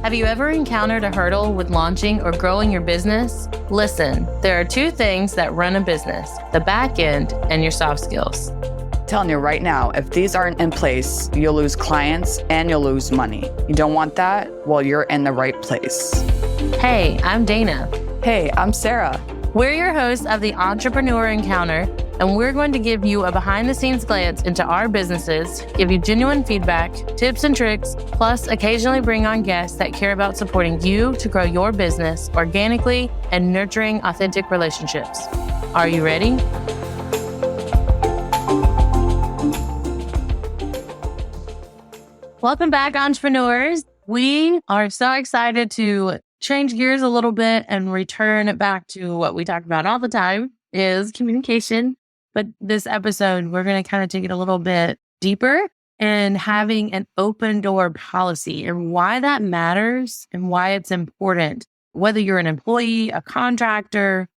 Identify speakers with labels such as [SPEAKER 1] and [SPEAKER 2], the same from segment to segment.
[SPEAKER 1] Have you ever encountered a hurdle with launching or growing your business? Listen, there are two things that run a business, the back end and your soft skills.
[SPEAKER 2] Telling you right now, if these aren't in place, you'll lose clients and you'll lose money. You don't want that? Well, you're in the right place.
[SPEAKER 1] Hey, I'm Dana.
[SPEAKER 2] Hey, I'm Sarah.
[SPEAKER 1] We're your hosts of the Entrepreneur Encounter, and we're going to give you a behind-the-scenes glance into our businesses, give you genuine feedback, tips and tricks, plus occasionally bring on guests that care about supporting you to grow your business organically and nurturing authentic relationships. Are you ready? Welcome back, entrepreneurs. We are so excited to change gears a little bit and return back to what we talk about all the time is communication. But this episode, we're going to kind of take it a little bit deeper and having an open door policy and why that matters and why it's important. Whether you're an employee, a contractor,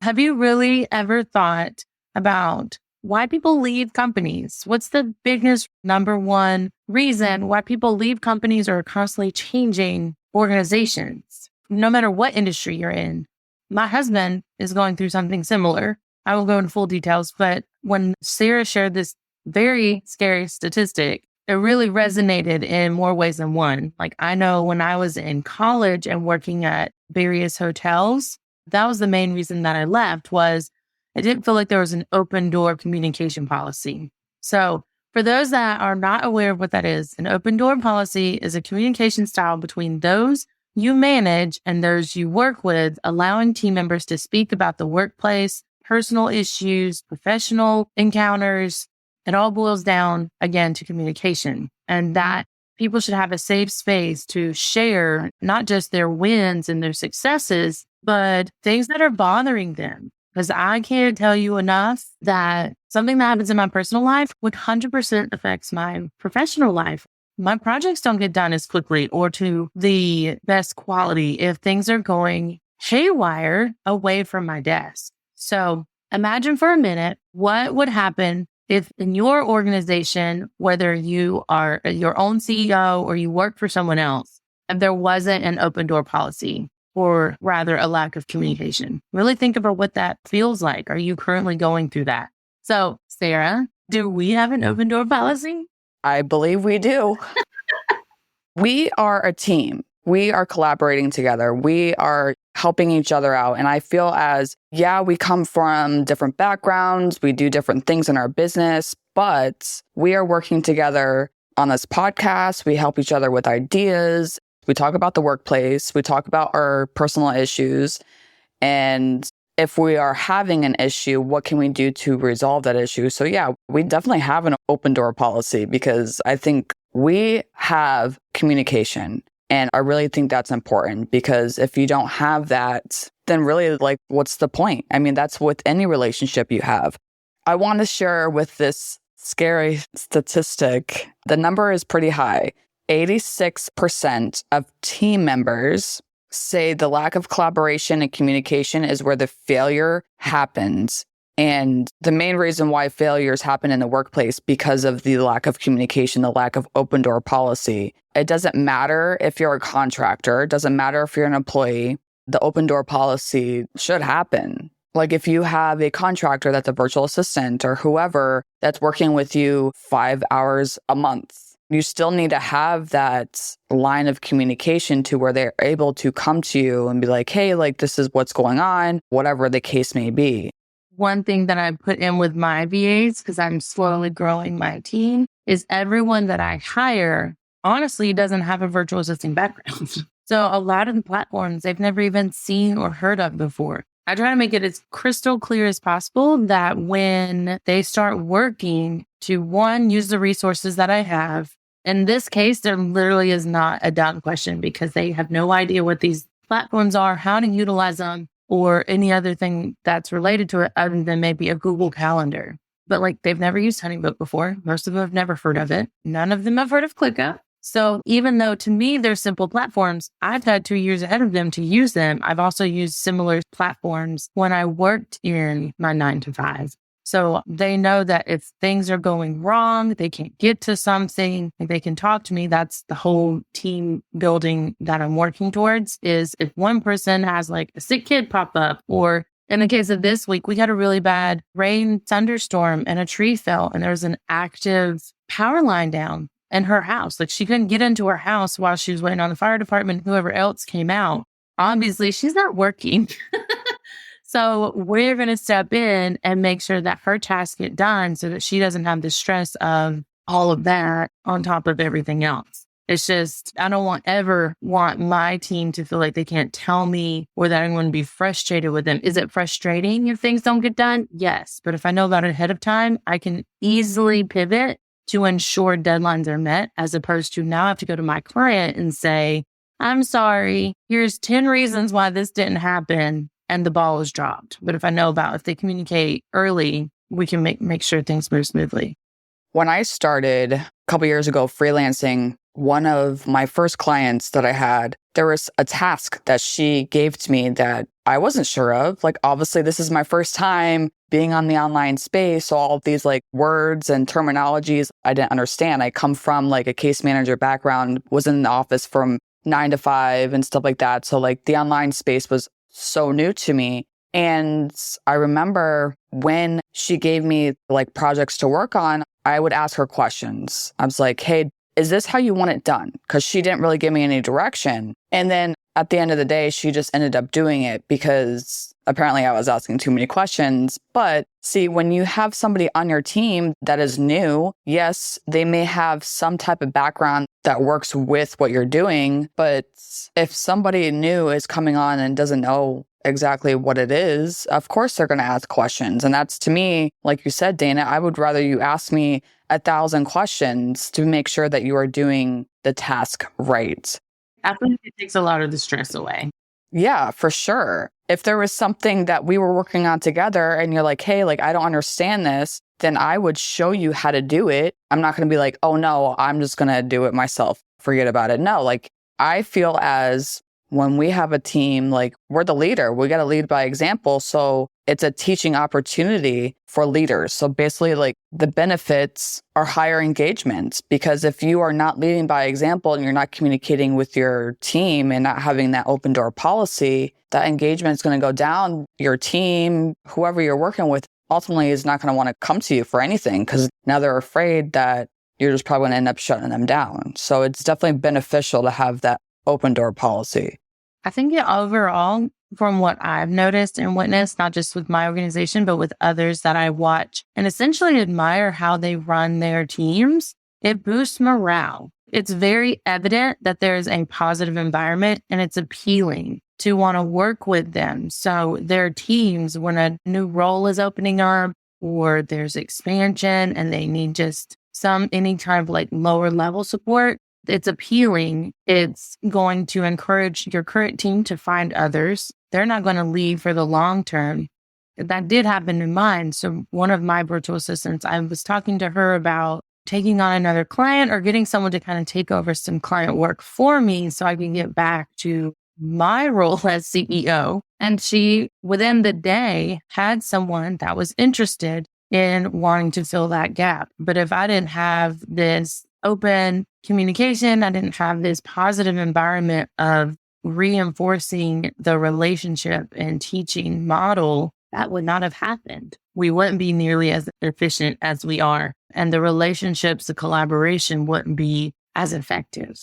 [SPEAKER 1] have you really ever thought about why people leave companies? What's the biggest number one reason why people leave companies or are constantly changing organizations? No matter what industry you're in. My husband is going through something similar. I will go into full details, but when Sarah shared this very scary statistic, it really resonated in more ways than one. I know when I was in college and working at various hotels, that was the main reason that I left was I didn't feel like there was an open door communication policy. So for those that are not aware of what that is, an open door policy is a communication style between those you manage and those you work with, allowing team members to speak about the workplace, personal issues, professional encounters. It all boils down, again, to communication, and that people should have a safe space to share not just their wins and their successes, but things that are bothering them. Because I can't tell you enough that something that happens in my personal life 100% affects my professional life. My projects don't get done as quickly or to the best quality if things are going haywire away from my desk. So imagine for a minute what would happen if in your organization, whether you are your own CEO or you work for someone else, if there wasn't an open door policy or rather a lack of communication. Really think about what that feels like. Are you currently going through that? So Sarah, do we have an open door policy?
[SPEAKER 2] I believe we do. We are a team. We are collaborating together. We are helping each other out. And I feel we come from different backgrounds. We do different things in our business, but we are working together on this podcast. We help each other with ideas. We talk about the workplace. We talk about our personal issues. And if we are having an issue, what can we do to resolve that issue? So we definitely have an open door policy because I think we have communication. And I really think that's important because if you don't have that, then really what's the point? I mean, that's with any relationship you have. I want to share with this scary statistic. The number is pretty high. 86% of team members say the lack of collaboration and communication is where the failure happens. And the main reason why failures happen in the workplace because of the lack of communication, the lack of open door policy. It doesn't matter if you're a contractor, it doesn't matter if you're an employee, the open door policy should happen. If you have a contractor that's a virtual assistant or whoever that's working with you 5 hours a month, you still need to have that line of communication to where they're able to come to you and be like, hey, this is what's going on, whatever the case may be.
[SPEAKER 1] One thing that I put in with my VAs, because I'm slowly growing my team, is everyone that I hire, honestly, doesn't have a virtual assistant background. So a lot of the platforms they've never even seen or heard of before. I try to make it as crystal clear as possible that when they start working to, one, use the resources that I have. In this case, there literally is not a dumb question because they have no idea what these platforms are, how to utilize them, or any other thing that's related to it other than maybe a Google Calendar. But they've never used HoneyBook before. Most of them have never heard of it. None of them have heard of ClickUp. So even though to me they're simple platforms, I've had 2 years ahead of them to use them. I've also used similar platforms when I worked in my 9 to 5. So they know that if things are going wrong, they can't get to something, they can talk to me. That's the whole team building that I'm working towards, is if one person has like a sick kid pop up, or in the case of this week, we had a really bad rain thunderstorm and a tree fell and there was an active power line down in her house. Like she couldn't get into her house while she was waiting on the fire department, whoever else came out. Obviously, she's not working. So we're going to step in and make sure that her tasks get done so that she doesn't have the stress of all of that on top of everything else. It's just, I don't ever want my team to feel like they can't tell me, or that I'm going to be frustrated with them. Is it frustrating if things don't get done? Yes. But if I know about it ahead of time, I can easily pivot to ensure deadlines are met, as opposed to now I have to go to my client and say, I'm sorry, here's 10 reasons why this didn't happen, and the ball was dropped. But if I know about, if they communicate early, we can make sure things move smoothly.
[SPEAKER 2] When I started a couple years ago freelancing, one of my first clients that I had, there was a task that she gave to me that I wasn't sure of. Like, obviously, this is my first time being on the online space. So all of these like words and terminologies I didn't understand. I come from like a case manager background, was in the office from 9 to 5 and stuff like that. So like the online space was so new to me. And I remember when she gave me like projects to work on, I would ask her questions. I was like, hey, is this how you want it done? Because she didn't really give me any direction. And then at the end of the day, she just ended up doing it because apparently I was asking too many questions. But see, when you have somebody on your team that is new, yes, they may have some type of background that works with what you're doing. But if somebody new is coming on and doesn't know exactly what it is, of course they're going to ask questions. And that's, to me, like you said, Dana, I would rather you ask me 1,000 questions to make sure that you are doing the task right.
[SPEAKER 1] I think it takes a lot of the stress away.
[SPEAKER 2] Yeah, for sure. If there was something that we were working on together and you're like, hey, like, I don't understand this, then I would show you how to do it. I'm not going to be like, oh no, I'm just going to do it myself. Forget about it. No, like, I feel as when we have a team, like, we're the leader. We got to lead by example. So it's a teaching opportunity for leaders. So basically, like, the benefits are higher engagement, because if you are not leading by example and you're not communicating with your team and not having that open door policy, that engagement is going to go down. Your team, whoever you're working with, ultimately is not going to want to come to you for anything, because now they're afraid that you're just probably going to end up shutting them down. So it's definitely beneficial to have that open door policy.
[SPEAKER 1] I think overall, from what I've noticed and witnessed, not just with my organization, but with others that I watch and essentially admire how they run their teams, it boosts morale. It's very evident that there's a positive environment and it's appealing to want to work with them. So their teams, when a new role is opening up or there's expansion and they need just any kind of like lower level support, it's appealing. It's going to encourage your current team to find others. They're not going to leave for the long term. That did happen in mine. So one of my virtual assistants, I was talking to her about taking on another client or getting someone to kind of take over some client work for me so I can get back to my role as CEO. And she, within the day, had someone that was interested in wanting to fill that gap. But if I didn't have this open communication, I didn't have this positive environment of reinforcing the relationship and teaching model, that would not have happened. We wouldn't be nearly as efficient as we are. And the relationships, the collaboration wouldn't be as effective.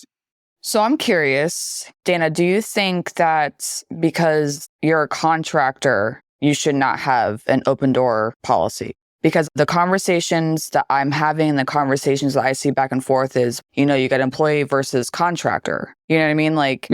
[SPEAKER 2] So I'm curious, Dana, do you think that because you're a contractor, you should not have an open door policy? Because the conversations that I'm having, the conversations that I see back and forth is, you got employee versus contractor. You know what I mean? Like,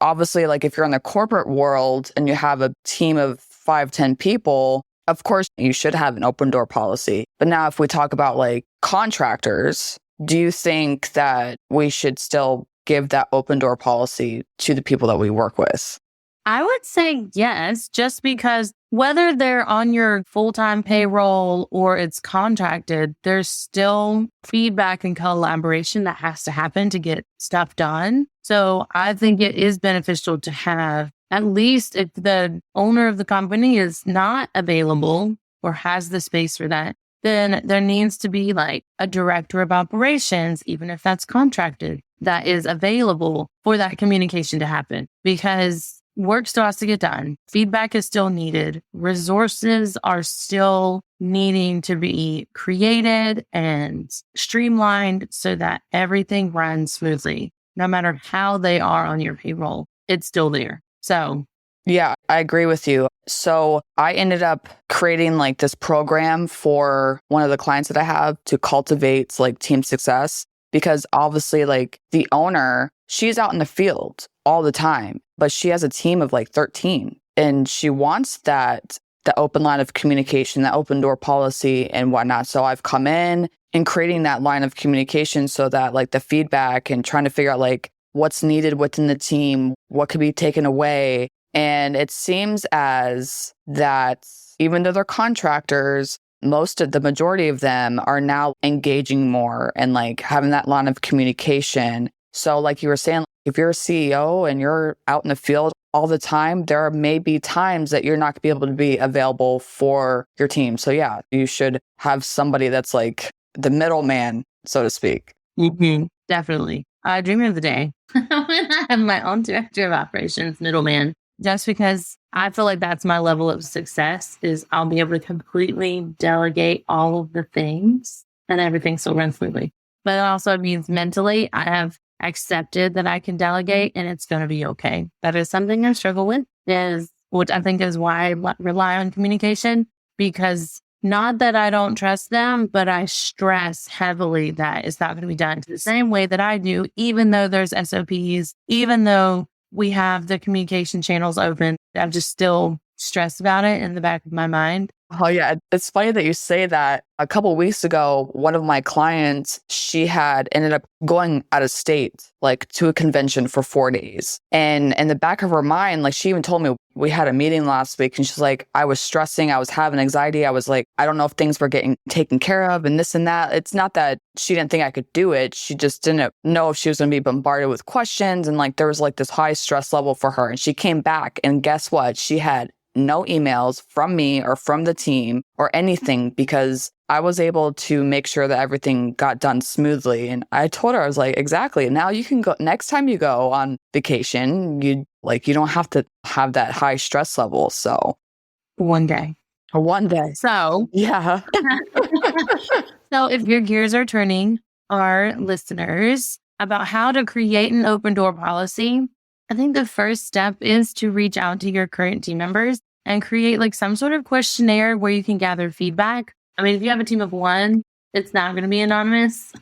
[SPEAKER 2] obviously, like if you're in the corporate world and you have a team of 5-10 people, of course, you should have an open door policy. But now if we talk about like contractors, do you think that we should still give that open door policy to the people that we work with?
[SPEAKER 1] I would say yes, just because whether they're on your full-time payroll or it's contracted, there's still feedback and collaboration that has to happen to get stuff done. So I think it is beneficial to have, at least if the owner of the company is not available, or has the space for that, then there needs to be like a director of operations, even if that's contracted, that is available for that communication to happen, because work still has to get done. Feedback is still needed. Resources are still needing to be created and streamlined so that everything runs smoothly. No matter how they are on your payroll, it's still there. So
[SPEAKER 2] yeah, I agree with you. So I ended up creating like this program for one of the clients that I have to cultivate like team success, because obviously like the owner, she's out in the field all the time, but she has a team of like 13 and she wants the open line of communication, that open door policy and whatnot. So I've come in and creating that line of communication so that like the feedback and trying to figure out like what's needed within the team, what could be taken away. And it seems as that even though they're contractors, the majority of them are now engaging more and like having that line of communication. So like you were saying, if you're a CEO and you're out in the field all the time, there may be times that you're not going to be able to be available for your team. So yeah, you should have somebody that's like the middleman, so to speak.
[SPEAKER 1] Definitely. Dream of the day when I have my own director of operations, middleman, just because I feel like that's my level of success is I'll be able to completely delegate all of the things and everything still runs smoothly. But it also means mentally I have accepted that I can delegate and it's going to be okay. That is something I struggle with, which I think is why I rely on communication, because not that I don't trust them, but I stress heavily that it's not going to be done the same way that I do, even though there's SOPs, even though we have the communication channels open. I'm just still stressed about it in the back of my mind.
[SPEAKER 2] Oh yeah, it's funny that you say that. A couple of weeks ago, one of my clients, she had ended up going out of state, like to a convention for 4 days. And in the back of her mind, like she even told me, we had a meeting last week and she's like, I was stressing, I was having anxiety. I was like, I don't know if things were getting taken care of and this and that. It's not that she didn't think I could do it. She just didn't know if she was going to be bombarded with questions. And like, there was like this high stress level for her. And she came back and guess what? She had no emails from me or from the team or anything, because I was able to make sure that everything got done smoothly. And I told her, I was like, exactly. Now you can go, next time you go on vacation, you don't have to have that high stress level. So
[SPEAKER 1] one day. So
[SPEAKER 2] yeah.
[SPEAKER 1] So if your gears are turning, our listeners, about how to create an open door policy, I think the first step is to reach out to your current team members and create like some sort of questionnaire where you can gather feedback. I mean, if you have a team of one, it's not going to be anonymous.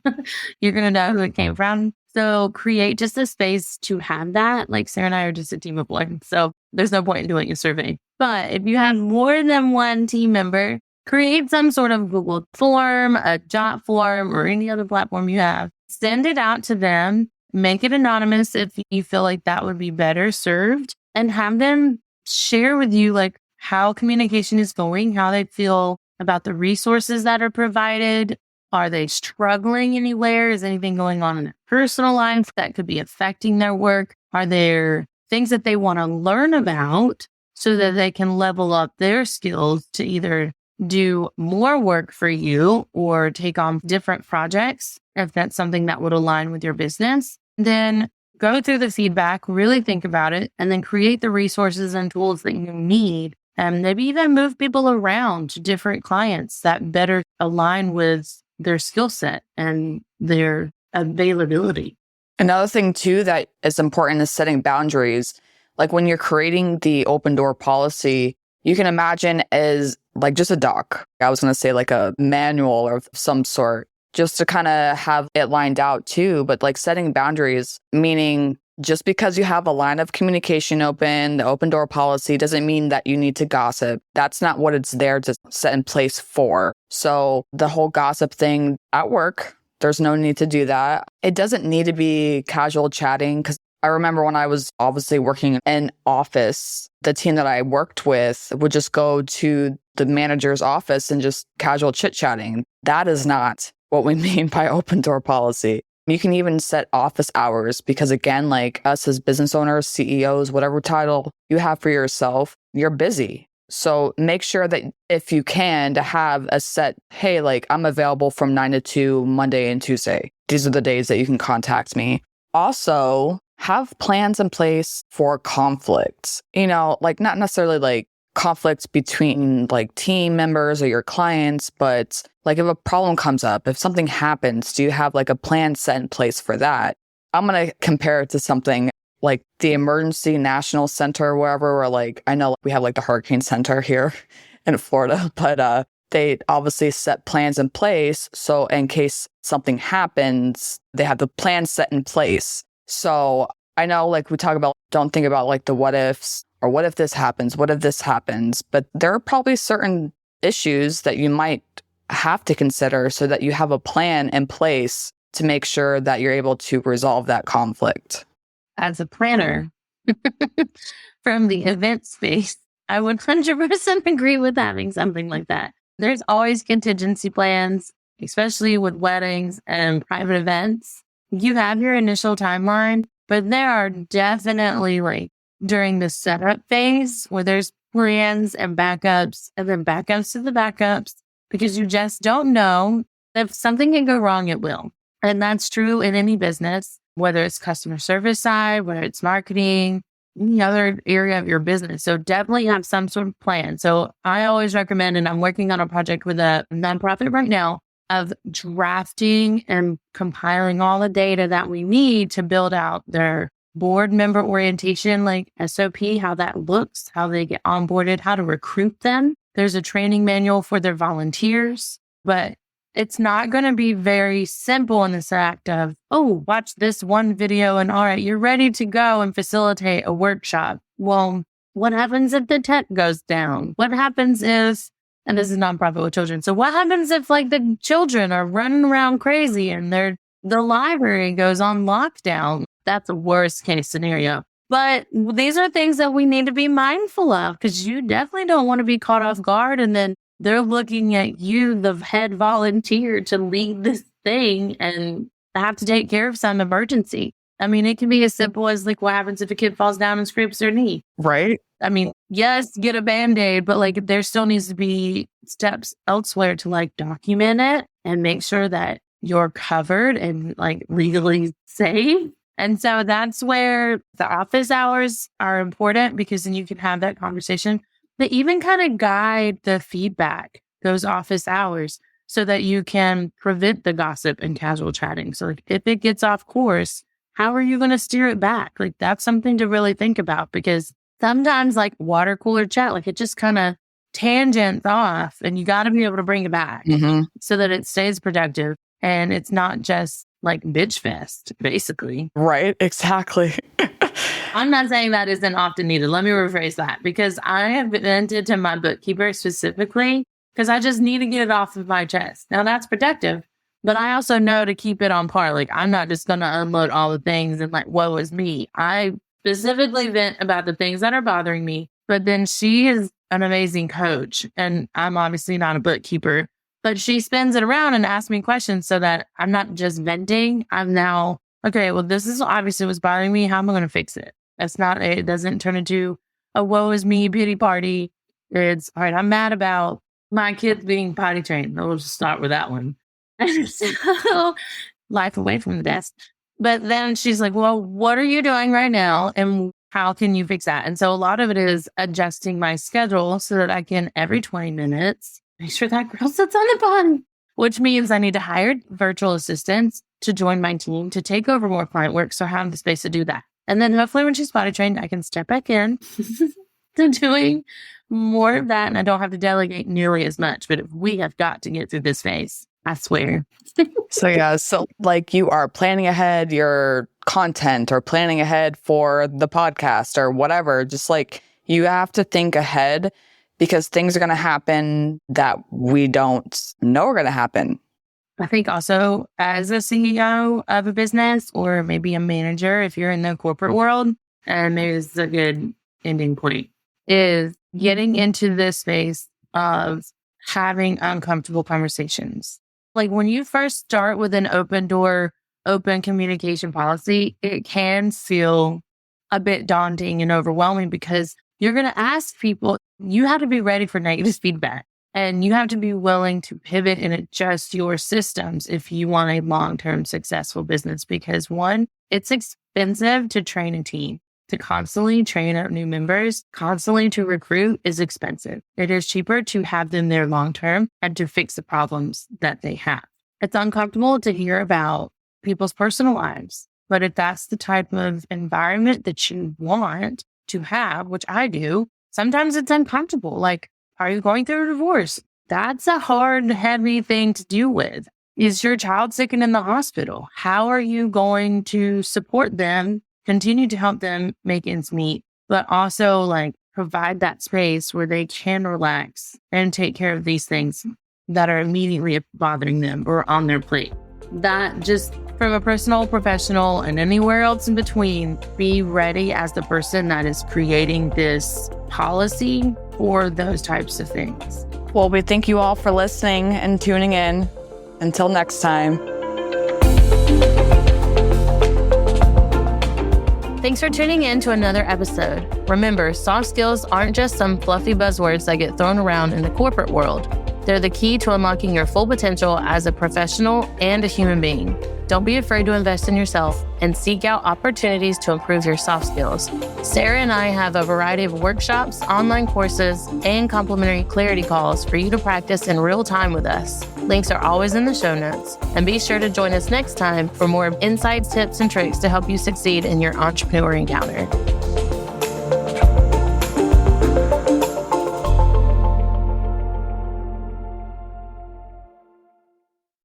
[SPEAKER 1] You're going to know who it came from. So create just a space to have that. Like Sarah and I are just a team of one. So there's no point in doing a survey. But if you have more than one team member, create some sort of Google form, a Jot form, or any other platform you have. Send it out to them. Make it anonymous if you feel like that would be better served, and have them share with you like how communication is going, how they feel about the resources that are provided. Are they struggling anywhere? Is anything going on in their personal life that could be affecting their work? Are there things that they want to learn about so that they can level up their skills to either do more work for you or take on different projects if that's something that would align with your business? Then go through the feedback, really think about it, and then create the resources and tools that you need. And maybe even move people around to different clients that better align with their skill set and their availability.
[SPEAKER 2] Another thing too that is important is setting boundaries. Like when you're creating the open door policy, you can imagine as like just a doc. I was going to say like a manual of some sort, just to kind of have it lined out too. But like setting boundaries, meaning just because you have a line of communication open, the open door policy doesn't mean that you need to gossip. That's not what it's there to set in place for. So the whole gossip thing at work, there's no need to do that. It doesn't need to be casual chatting, because I remember when I was obviously working in office, the team that I worked with would just go to the manager's office and just casual chit-chatting. That is not what we mean by open door policy. You can even set office hours, because again, like us as business owners, CEOs, whatever title you have for yourself, you're busy. So make sure that if you can, to have a set, hey, like I'm available from 9 to 2 Monday and Tuesday. These are the days that you can contact me. Also, have plans in place for conflicts. Like not necessarily like conflicts between like team members or your clients, but like if a problem comes up, if something happens, do you have like a plan set in place for that? I'm going to compare it to something like the emergency national center or wherever, where like, I know we have like the hurricane center here in Florida, but they obviously set plans in place. So in case something happens, they have the plan set in place. So I know like we talk about, don't think about like the what ifs or what if this happens, what if this happens, but there are probably certain issues that you might have to consider so that you have a plan in place to make sure that you're able to resolve that conflict.
[SPEAKER 1] As a planner from the event space, I would 100% agree with having something like that. There's always contingency plans, especially with weddings and private events. You have your initial timeline, but there are definitely like during the setup phase where there's plans and backups and then backups to the backups, because you just don't know. If something can go wrong, it will. And that's true in any business, whether it's customer service side, whether it's marketing, any other area of your business. So definitely have some sort of plan. So I always recommend, and I'm working on a project with a nonprofit right now, of drafting and compiling all the data that we need to build out their board member orientation, like SOP, how that looks, how they get onboarded, how to recruit them. There's a training manual for their volunteers, but it's not going to be very simple in this act of, oh, watch this one video and all right, you're ready to go and facilitate a workshop. Well, what happens if the tech goes down? What happens if, and this is nonprofit with children, so what happens if like the children are running around crazy and the library goes on lockdown? That's a worst case scenario. But these are things that we need to be mindful of, because you definitely don't want to be caught off guard and then they're looking at you, the head volunteer, to lead this thing and have to take care of some emergency. I mean, it can be as simple as like, what happens if a kid falls down and scrapes their knee?
[SPEAKER 2] Right.
[SPEAKER 1] I mean, yes, get a Band-Aid, but like there still needs to be steps elsewhere to like document it and make sure that you're covered and like legally safe. And so that's where the office hours are important, because then you can have that conversation. They even kind of guide the feedback, those office hours, so that you can prevent the gossip and casual chatting. So like, if it gets off course, how are you going to steer it back? Like that's something to really think about, because sometimes like water cooler chat, like it just kind of tangents off and you got to be able to bring it back so that it stays productive and it's not just like bitch fest, basically.
[SPEAKER 2] Right. Exactly.
[SPEAKER 1] I'm not saying that isn't often needed. Let me rephrase that, because I have vented to my bookkeeper specifically because I just need to get it off of my chest. Now that's productive, but I also know to keep it on par. Like I'm not just going to unload all the things and like, woe is me. I specifically vent about the things that are bothering me, but then she is an amazing coach and I'm obviously not a bookkeeper, but she spins it around and asks me questions so that I'm not just venting. I'm now, okay, well, this is obviously what's bothering me. How am I going to fix it? It doesn't turn into a woe is me pity party. It's, all right, I'm mad about my kids being potty trained. We'll just start with that one. So, life away from the desk. But then she's like, well, what are you doing right now? And how can you fix that? And so a lot of it is adjusting my schedule so that I can, every 20 minutes, make sure that girl sits on the bun, which means I need to hire virtual assistants to join my team to take over more client work. So I have the space to do that. And then hopefully when she's potty trained, I can step back in to doing more of that. And I don't have to delegate nearly as much. But if we have got to get through this phase, I swear.
[SPEAKER 2] So like you are planning ahead your content or planning ahead for the podcast or whatever, just like you have to think ahead, because things are going to happen that we don't know are going to happen.
[SPEAKER 1] I think also as a CEO of a business, or maybe a manager, if you're in the corporate world, and maybe this is a good ending point, is getting into this space of having uncomfortable conversations. Like when you first start with an open door, open communication policy, it can feel a bit daunting and overwhelming because You're going to ask people, you have to be ready for negative feedback. And you have to be willing to pivot and adjust your systems if you want a long-term successful business. Because one, it's expensive to train a team. To constantly train up new members, constantly to recruit is expensive. It is cheaper to have them there long-term and to fix the problems that they have. It's uncomfortable to hear about people's personal lives. But if that's the type of environment that you want to have, which I do, sometimes it's uncomfortable. Like, are you going through a divorce? That's a hard, heavy thing to deal with. Is your child sick and in the hospital? How are you going to support them, continue to help them make ends meet, but also like provide that space where they can relax and take care of these things that are immediately bothering them or on their plate? That just from a personal, professional, and anywhere else in between, be ready as the person that is creating this policy for those types of things.
[SPEAKER 2] Well, we thank you all for listening and tuning in. Until next time.
[SPEAKER 1] Thanks for tuning in to another episode. Remember, soft skills aren't just some fluffy buzzwords that get thrown around in the corporate world. They're the key to unlocking your full potential as a professional and a human being. Don't be afraid to invest in yourself and seek out opportunities to improve your soft skills. Sarah and I have a variety of workshops, online courses, and complimentary clarity calls for you to practice in real time with us. Links are always in the show notes. And be sure to join us next time for more insights, tips, and tricks to help you succeed in your entrepreneur encounter.